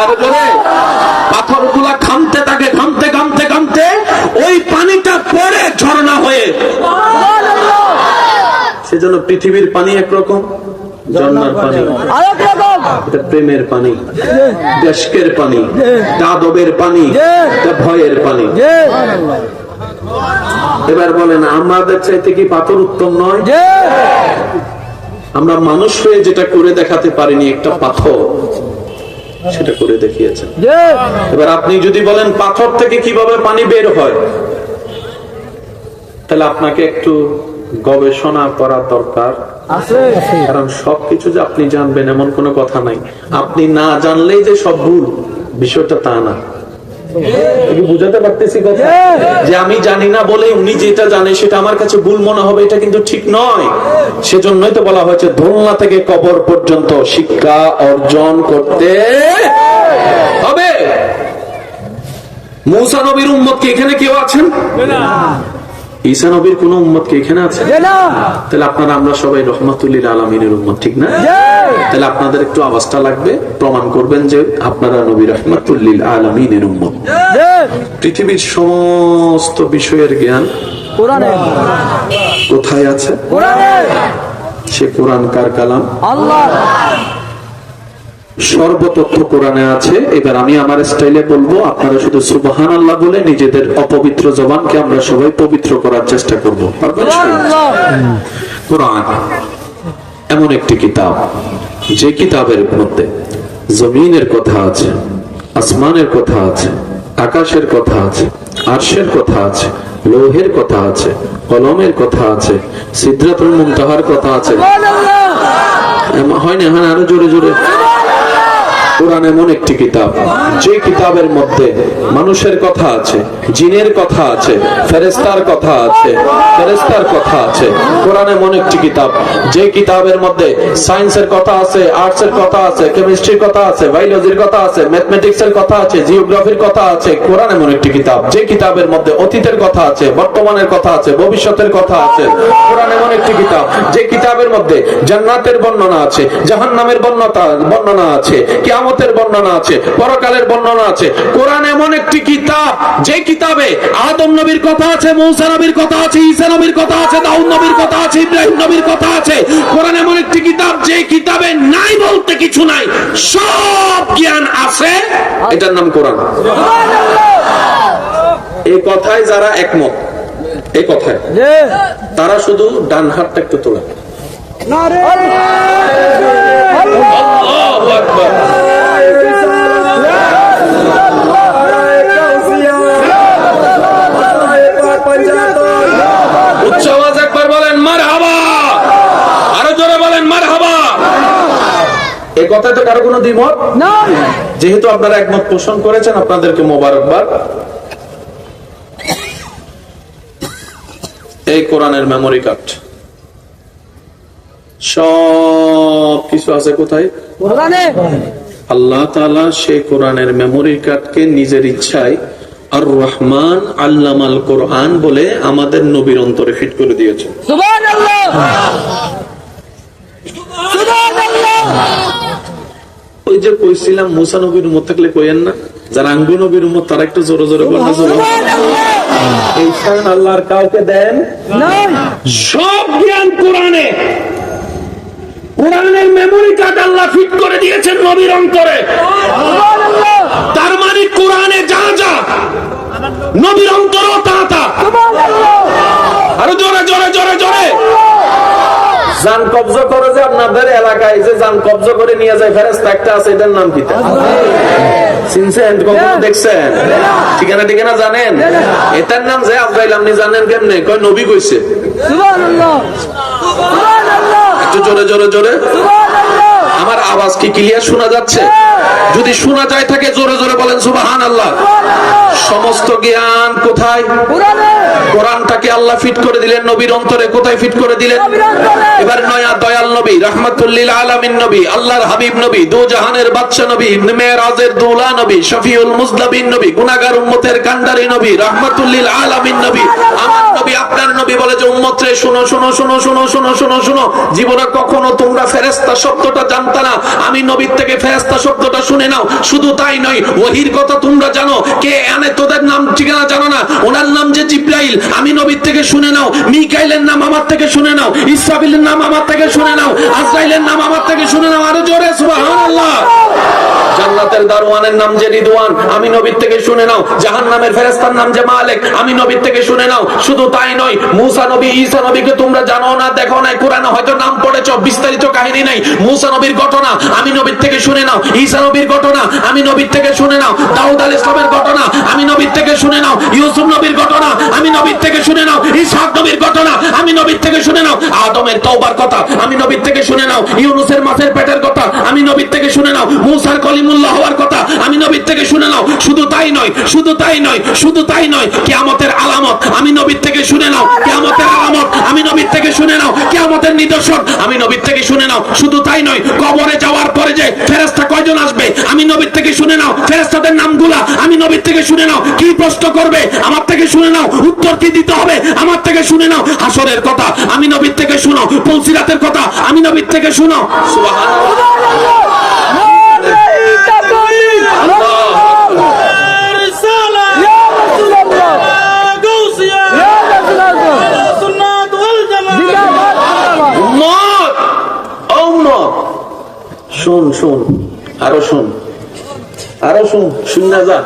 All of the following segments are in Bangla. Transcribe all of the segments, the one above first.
আরো জোরে। পাথরগুলা খামতে থাকে, খামতে খামতে খামতে ওই পানিটা পড়ে ঝর্ণা হয়ে। সেজন্য পৃথিবীর পানি একরকম, ঝর্ণার পানি এটা প্রেমের পানি, দেশকের পানি, দাদবের পানি, ভয়ের পানি। এবার বলেন আমাদের চাইতে কি পাথর উত্তম নয়? আমরা মানুষ হয়ে যেটা করে দেখাতে পারিনি, একটা পাথর সেটা করে দেখিয়েছেন। এবার আপনি যদি বলেন পাথর থেকে কিভাবে পানি বের হয়, তাহলে আপনাকে একটু গবেষণা করা দরকার, কারণ সবকিছু যে আপনি জানবেন এমন কোনো কথা নাই। আপনি না জানলেই যে সব ভুল, বিষয়টা তা না। বুঝাতে পারতেছি কথা, যে আমি জানি না বলে উনি যেটা জানে সেটা আমার কাছে ভুল মনে হবে, এটা কিন্তু ঠিক নয়। সেজন্যই তো বলা হয়েছে দোলনা থেকে কবর পর্যন্ত শিক্ষা অর্জন করতে হবে। মূসা নবীর উম্মত কি এখানে কেউ আছেন? ঈসা নবীর কোন উম্মত কি এখানে আছে? তাহলে আপনারা আমরা সবাই রহমাতুল্লিল আলামিনের উম্মত, ঠিক না? তাহলে আপনাদের একটু আওয়াজটা লাগবে, প্রমাণ করবেন যে আপনারা নবী রহমাতুল্লিল আলামিনের উম্মত। পৃথিবীর সমস্ত বিষয়ের জ্ঞান কোথায় আছে? সে কোরআন কার কালাম? আল্লাহ। সর্বতথ্য কোরআনে আছে। এবার আমি আমার স্টাইলে বলবো, আপনারা শুধু সুবহানাল্লাহ বলে নিজেদের অপবিত্র জবানকে আমরা সবাই পবিত্র করার চেষ্টা করবো। কোরআন এমন একটি কিতাব, যে কিতাবের মধ্যে জমিনের কথা আছে, আসমানের কথা আছে, আকাশের কথা আছে, আরশের কথা আছে, লৌহের কথা আছে, কলমের কথা আছে, সিদরাতুল মুনতাহার কথা আছে। হয় না? হ্যাঁ, আরো জোরে জোরে। কোরআন এমন একটি কিতাব, যে কিতাবের মধ্যে মানুষের কথা আছে, জিনের কথা আছে, ফেরেশতার কথা আছে, ফেরেশতার কথা আছে। কোরআন এমন একটি কিতাব, যে কিতাবের মধ্যে সায়েন্সের কথা আছে, আর্টসের কথা আছে, কেমিস্ট্রির কথা আছে, বায়োলজির কথা আছে, ম্যাথমেটিক্সের কথা আছে, জিওগ্রাফির কথা আছে। কোরআন এমন একটি কিতাব, যে কিতাবের মধ্যে অতীতের কথা আছে, বর্তমানের কথা আছে, ভবিষ্যতের কথা আছে। কোরআন এমন একটি কিতাব, যে কিতাবের মধ্যে জান্নাতের বর্ণনা আছে, জাহান্নামের বর্ণনা আছে, কিয়ামতের বর্ণনা আছে, পরকালের বর্ণনা আছে। কোরআন এমন একটি কিতাব, যে কিতাবে আদম নবীর কথা আছে, মূসা নবীর কথা আছে, ঈসা নবীর কথা আছে, দাউদ নবীর কথা আছে, ইব্রাহিম নবীর কথা আছে। কোরআন এমন একটি কিতাব, যে কিতাবে নাই বলতে কিছু নাই, সব জ্ঞান আছে। এটার নাম কোরআন। এই কথায় যারা একমত, এই কথায় তারা শুধু ডান হাতটা একটু তোলে। আল্লাহু আকবার। উচ্চ আওয়াজ একবার বলেন মারহাবা, আরো জোরে বলেন মারহাবা। এই কথায় তো কারো কোনো দ্বিমত না। যেহেতু আপনারা একমত পোষণ করেছেন, আপনাদেরকে মোবারকবাদ। এই কোরআনের মেমোরি কার্ড, সব কিছু আছে কোথায়? কোরআনে। আল্লাহ তাআলা সেই কোরআনের মেমোরি কার্ডকে নিজের ইচ্ছায় আর রহমান আল্লামাল কোরআন বলে আমাদের নবীর অন্তরে ফিট করে দিয়েছে। সুবহানাল্লাহ, সুবহানাল্লাহ। ওই যে কইছিলাম মুসা নবীর উম্মত থাকলে কইেন না, যারা আঙ্গু নবীর উম্মত তারা একটু জোরে জোরে বলেন সুবহানাল্লাহ। এই শান আল্লাহর কাউকে দেন না। সব জ্ঞান কোরআনে, কোরআনের মেমোরি কার্ড আল্লাহ ফিট করে দিয়েছেন নবীর অন্তরে। সুবহানাল্লাহ। তার মানে কোরআনে যা যা, নবীর অন্তরেও তা তা। সুবহানাল্লাহ। আরো জোরে জোরে জোরে জোরে। জান কবজা করে যে আপনাদের এলাকায় যে জান কবজা করে নিয়ে যায় ফেরেশতা একটা আছে, এটার নাম কি? চিনছেন? কখনো দেখছেন? ঠিকানা ঠিকানা জানেন? এটার নাম যে আজরাইল। আপনি জানেন কেমনে? কয় নবী কইছে। সুবহানাল্লাহ, সুবহানাল্লাহ। একটু জোরে জোরে জোরে। সুবহানাল্লাহ। আমার আওয়াজ কি ক্লিয়ার শোনা যাচ্ছে? যদি শোনা যায় থাকে জোরে জোরে বলেন সুবহানাল্লাহ। সমস্ত জ্ঞান কোথায়? কোরআনে। কোরআনটাকে আল্লাহ ফিট করে দিলেন নবীর অন্তরে। কোথায় ফিট করে দিলেন? এবার নয়া দয়াল নবী, রাহমাতুল লিল আলামিন নবী, আল্লাহর হাবিব নবী, দো জাহানের বাদশা নবী, মেরাজের দৌলা নবী, শফিউল মুজলাবিন নবী, গুনাহগার উম্মতের কান্ডারি নবী, রাহমাতুল লিল আলামিন নবী, আমার নবী, আপনার নবী বলে যে উম্মত রে শুনো শুনো শুনো শুনো শুনো শুনো শুনো, জীবনে কখনো তোমরা ফেরেশতা শব্দটা জানতা না, আমি নবীর থেকে ফেরেশতা শব্দটা শুনে নাও। শুধু তাই নয়, ওহীর কথা তোমরা জানো, কে আনে তোদের নাম ঠিকানা জানো না, ওনার নাম যে জিবরাইল, আমি নবীর থেকে শুনে নাও। মিকাইলের নাম আমার থেকে শুনে নাও, ইসরাফিলের নাম আমার থেকে শুনে নাও, আজরাইলের নাম আমার থেকে শুনে নাও। আরো জোরে সুবহানাল্লাহ। জান্নাতের দারওয়ানের নাম যে রিদওয়ান, আমি নবীর থেকে শুনে নাও। জাহান্নামের ফেরেশতার নাম যে মালিক, আমি নবীর থেকে শুনে নাও। শুধু তাই নয়, মুসা নবী, ঈসা নবীকে তোমরা জানো না, দেখো না, কোরআনে হয়তো নাম পড়েছো, বিস্তারিত কাহিনী নাই। মুসা নবীর ঘটনা আমি নবীর থেকে শুনে নাও, ঈসা নবীর ঘটনা আমি নবীর থেকে শুনে নাও, দাউদ আলাইহিস সালামের ঘটনা আমি নবীর থেকে শুনে নাও, ইউসুফ নবীর ঘটনা আমি নবীর থেকে শুনে নাও, ইসহাক নবীর ঘটনা আমি নবীর থেকে শুনে নাও, আদমের তওবার কথা আমি নবীর থেকে শুনে নাও, ইউনূসের মাছের পেটের কথা আমি নবীর থেকে শুনে নাও, মুসার কলিমুল্লাহ হওয়ার কথা আমি নবীর থেকে শুনে নাও। শুধু তাই নয়, শুধু তাই নয়, শুধু তাই নয়, কিয়ামতের আলামত আমি নবীর থেকে শুনে নাও, কিয়ামতের আলামত আমি নবীর থেকে শুনে নাও, কিয়ামতের নিদর্শন আমি নবীর থেকে শুনে নাও। শুধু তাই নয়, কবরে যাওয়ার পরে যে ফেরেশতা কয়জন আসবে আমি নবীর থেকে শুনে নাও, ফেরেশতাদের নামগুলা আমি নবীর থেকে শুনে নাও, কি প্রশ্ন করবে আমার থেকে শুনে নাও, উত্তর কি দিতে হবে আমার থেকে শুনে নাও, হাসরের কথা আমি নবীর থেকে শুনো, পুলসিরাতের কথা আমি নবীর থেকে শুনো। সুবহানাল্লাহ। শুন শুন, আরো শুন, আরো শুন, শুন যা।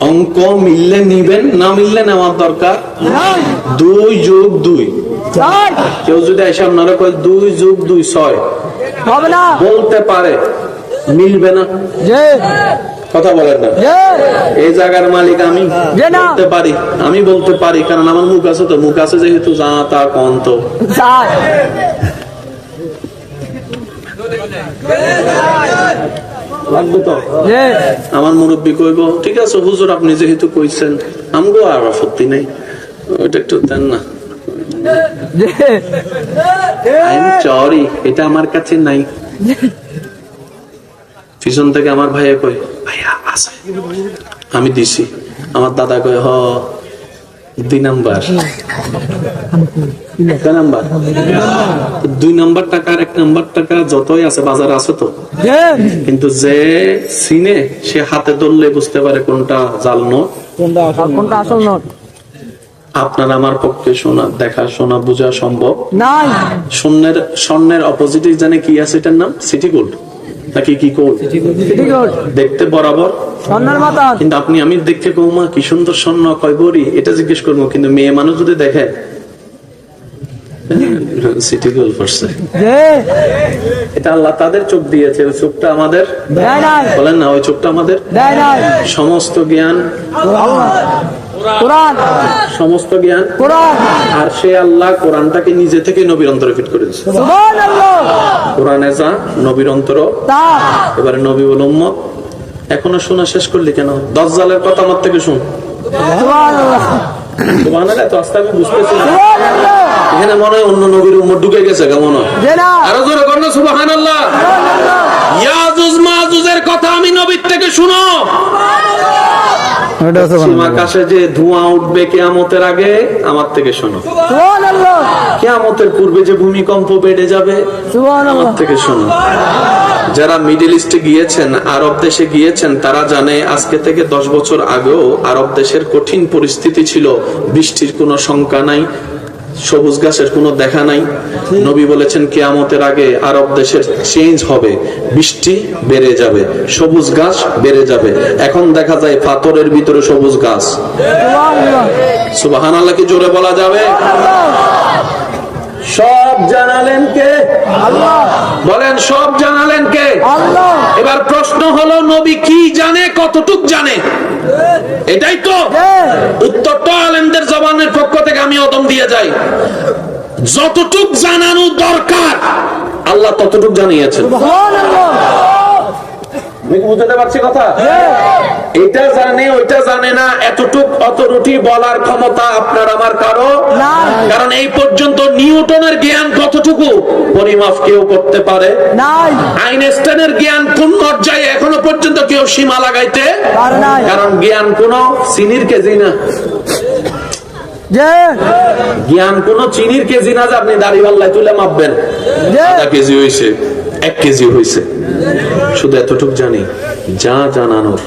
অঙ্ক মিললে নিবেন, না মিললে নেওয়ার দরকার। 2 যোগ 2, কেউ যদি এসে আপনারা কয় 2 যোগ 2 6 হবে না, বলতে পারে, মিলবে না, কথা বলেন না। এই জায়গার মালিক আমি, বলতে পারি, আমি বলতে পারি, কারণ আমার মুখ আছে, তো মুখ আছে যেহেতু, যা তা কন্ত লাগবে তো। আমার মুরব্বী কইব ঠিক আছে হুজুর, আপনি যেহেতু কইছেন আমগো আর আপত্তি নাই, ওইটা একটু দেন না। সরি, এটা আমার কাছে নাই। পিছন থেকে আমার ভাইয়া কই ভাইয়া আছে, আমি দিছি। আমার দাদা কয় হ 2 নাম্বার, 2 নাম্বার টাকা আর 1 নাম্বার টাকা যতই আছে বাজারে আছে তো, কিন্তু যে সিনে সে হাতে ধরলে বুঝতে পারে কোনটা জাল নোট কোনটা আসল নোট। আপনার আমার পক্ষে শোনা, দেখা, শোনা, বোঝা সম্ভব নাই। স্বর্ণের অপোজিটে জানে কি আছে, এটার নাম সিটি গোল্ড নাকি কি গোল্ড? দেখতে বরাবর স্বর্ণের মতো, কিন্তু আপনি আমি দেখতে কৌমা কি সুন্দর স্বর্ণ, কয় বড়ি, এটা জিজ্ঞেস করবো, কিন্তু মেয়ে মানুষ যদি দেখে সিটি গোল্ড পড়ছে, এটা আল্লাহ তাদের চোখ দিয়েছে, ওই চোখটা আমাদের বলেন না, ওই চোখটা আমাদের সমস্ত জ্ঞান কোরআন, সমস্ত জ্ঞান কোরআন, আর সে আল্লাহ কোরআনটাকে নিজে থেকে নবীর অন্তরে ফিট করে দিয়েছে। সুবহানাল্লাহ। কোরআনে যা নবীর অন্তর তা। এবারে নবী বল উম্মত এখনো শোনা শেষ করলি কেন? দাজ্জালের কথা আমার থেকে শুন। সুবহানাল্লাহ। সুবহানাল্লাহ। তো আস্তে আমি বুঝতেছি না, সুবহানাল্লাহ, এখানে মনে হয় অন্য নবীর উম্মত ঢুকে গেছে কেমন হয়। আরো জোরে করুন সুবহানাল্লাহ। ইয়াজুজ মাজুজের কথা আমি নবীর থেকে শুনো। আকাশে যে ধোঁয়া উঠবে কিয়ামতের আগে আমার থেকে শোনো। সুবহানাল্লাহ। কিয়ামতের পূর্বে যে ভূমিকম্প বেড়ে যাবে আমার থেকে শোনো। যারা মিডল ইস্টে গিয়েছেন, আরব দেশে গিয়েছেন, তারা জানে আজকে থেকে 10 বছর আগেও আরব দেশের কঠিন পরিস্থিতি ছিল, বৃষ্টির কোনো শঙ্কা নাই, সবুজ গাছের কোনো দেখা নাই। নবী বলেছেন কিয়ামতের আগে আরব দেশের চেঞ্জ হবে, বৃষ্টি বেড়ে যাবে, সবুজ গাছ বেড়ে যাবে। এখন দেখা যায় পাথরের ভিতরে সবুজ গাছ। সুবহানাল্লাহ কি জোরে বলা যাবে? সব জানালেন কে? আল্লাহ। বলেন সব জানালেন কে? আল্লাহ। এবার প্রশ্ন হলো নবী কি জানে, কতটুক জানে? এটাই তো উত্তরটা আলেমদের জবানের পক্ষ থেকে আমি অদম দিয়ে যাই। যতটুক জানানো দরকার আল্লাহ ততটুক জানিয়েছেন। বুঝতে পারছি কথা? এটা জানে ওইটা জানে না, এতটুক অতরুটি বলার ক্ষমতা আপনার আমার কারো নাই। কারণ এই পর্যন্ত নিউটনের জ্ঞান কতটুকু পরিমাপ কেউ করতে পারে নাই। আইনস্টাইনের জ্ঞান কোন পর্যায়ে এখনো পর্যন্ত কেউ সীমা লাগাইতে পারে নাই। কারণ জ্ঞান কোন চিনির কেজি না, জ্ঞান কোন চিনির কেজি না যে আপনি দাড়িপাল্লায় তুলে মাপবেন আধা কেজি হয়েছে 1 কেজি হয়েছে। শুধু এতটুক জানি, যা জানানোর